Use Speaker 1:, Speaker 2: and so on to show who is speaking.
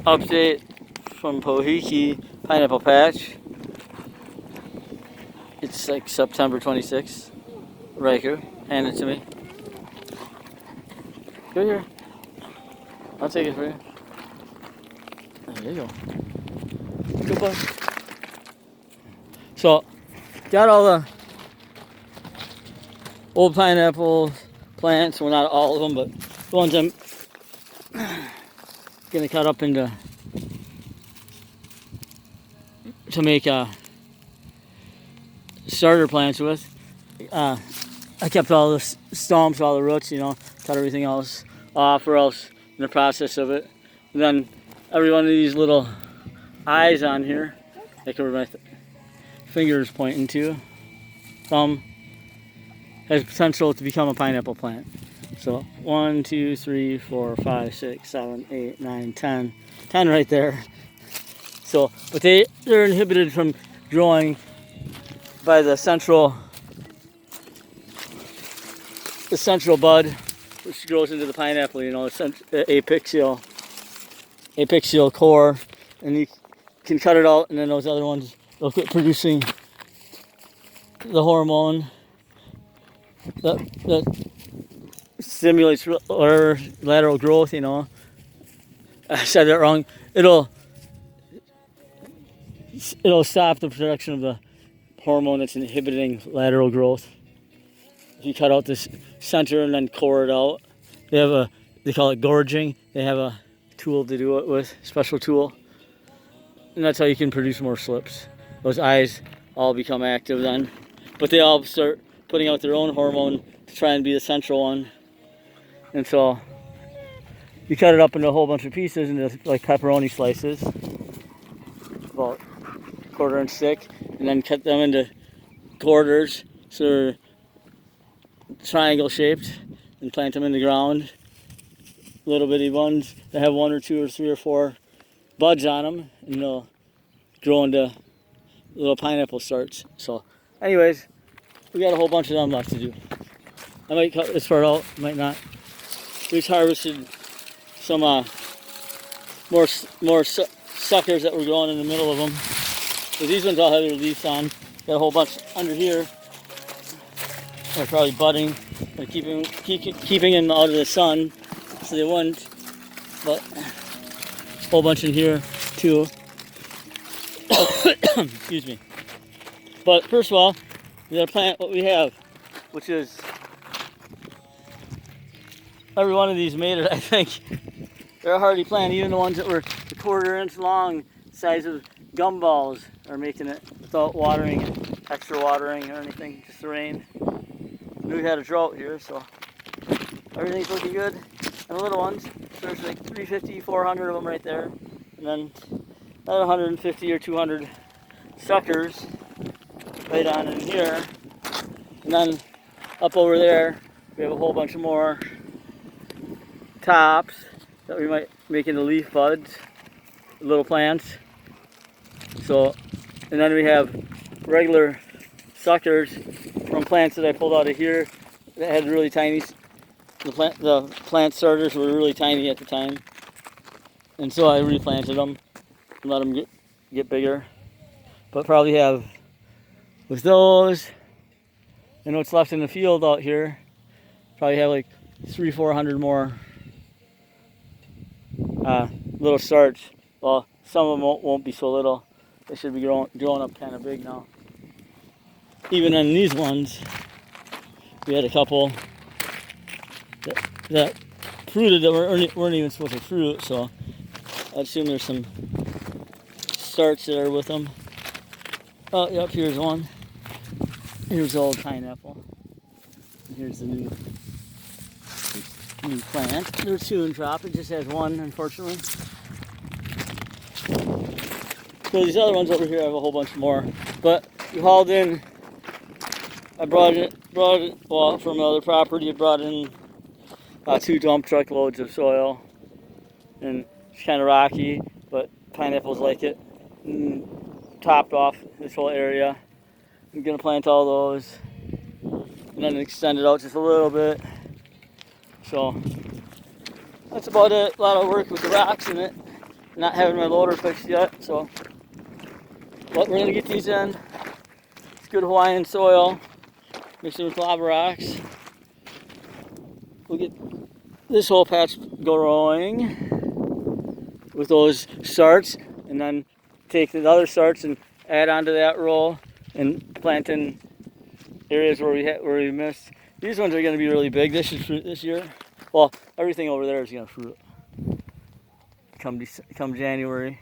Speaker 1: Update from Pohoiki Pineapple Patch. It's like September 26th. Right here. Hand it to me. Go here. I'll take it for you. There you go. Good boy. So, got all the old pineapple plants. Well, not all of them, but the ones I'm gonna cut up into to make starter plants with. I kept all the stumps, all the roots, cut everything else off, or else in the process of it. And then every one of these little eyes on here, like where my finger is pointing to, has potential to become a pineapple plant. So 1, 2, 3, 4, 5, 6, 7, 8, 9, 10. 10 right there. So, but they're inhibited from growing by the central bud, which grows into the pineapple, the apixial core, and you can cut it out, and then those other ones, they'll quit producing the hormone that stimulates or lateral growth. I said that wrong. It'll stop the production of the hormone that's inhibiting lateral growth. If you cut out this center and then core it out, they call it gorging. They have a tool to do it with, special tool, and that's how you can produce more slips. Those eyes all become active then, but they all start putting out their own hormone to try and be the central one. And so you cut it up into a whole bunch of pieces, into like pepperoni slices, about 1/4 inch thick, and then cut them into quarters so they're triangle shaped, and plant them in the ground. Little bitty ones that have 1 or 2 or 3 or 4 buds on them, and they'll grow into little pineapple starts. So anyways, we got a whole bunch of them left to do. I might cut this part out, might not. We just harvested some more suckers that were growing in the middle of them. So these ones all have their leaves on. Got a whole bunch under here. They're probably budding. They're keeping them out of the sun so they wouldn't. But a whole bunch in here too. Excuse me. But first of all, we gotta plant what we have, which is every one of these made it, I think. They're a hardy plant. Even the ones that were a 1/4 inch long, size of gumballs, are making it without watering it, extra watering or anything, just the rain. Knew we had a drought here, so everything's looking good. And the little ones, there's like 350, 400 of them right there, and then another 150 or 200 suckers right on in here. And then up over there, we have a whole bunch of more tops that we might make into leaf buds, little plants. So, and then we have regular suckers from plants that I pulled out of here that had really tiny. The plant starters were really tiny at the time, and so I replanted them and let them get bigger. But probably have, with those and what's left in the field out here, probably have like 300-400 more little starts. Well, some of them won't be so little. They should be growing up kind of big now. Even on these ones, we had a couple that fruited that weren't even supposed to fruit, so I assume there's some starts there with them. Oh, yep, here's one. Here's the old pineapple. And here's the new plant. They're soon drop. It just has one, unfortunately. So these other ones over here, I have a whole bunch more. But you hauled in. I brought it well, from another property. I brought in 2 dump truck loads of soil, and it's kind of rocky, but pineapples like it. And topped off this whole area. I'm gonna plant all those, and then extend it out just a little bit. So that's about it. A lot of work with the rocks in it. not having my loader fixed yet, so. But we're gonna get these in. It's good Hawaiian soil, mixed in with lava rocks. We'll get this whole patch growing with those starts, and then take the other starts and add onto that row and plant in areas where we missed. These ones are going to be really big. This should fruit this year. Well, everything over there is going to fruit come January.